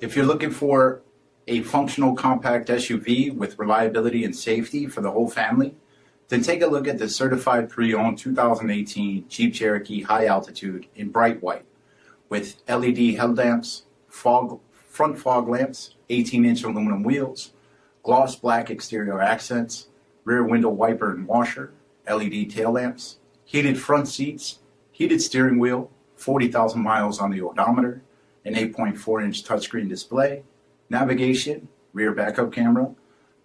If you're looking for a functional compact SUV with reliability and safety for the whole family, then take a look at the certified pre-owned 2018 Jeep Cherokee High Altitude in bright white with LED headlamps, front fog lamps, 18-inch aluminum wheels, gloss black exterior accents, rear window wiper and washer, LED tail lamps, heated front seats, heated steering wheel, 40,000 miles on the odometer, an 8.4-inch touchscreen display, navigation, rear backup camera,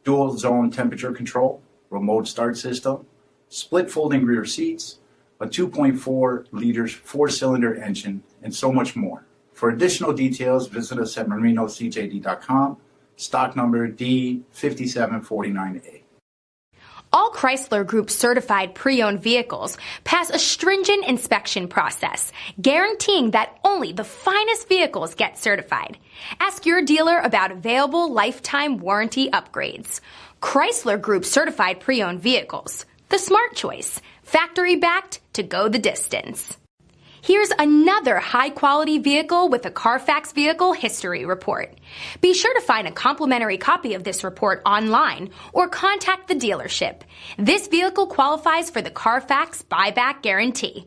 dual zone temperature control, remote start system, split folding rear seats, a 2.4 liters 4-cylinder engine, and so much more. For additional details, visit us at marinocjd.com, stock number D5749A. All Chrysler Group certified pre-owned vehicles pass a stringent inspection process, guaranteeing that only the finest vehicles get certified. Ask your dealer about available lifetime warranty upgrades. Chrysler Group certified pre-owned vehicles, the smart choice, factory backed to go the distance. Here's another high-quality vehicle with a CARFAX vehicle history report. Be sure to find a complimentary copy of this report online or contact the dealership. This vehicle qualifies for the CARFAX buyback guarantee.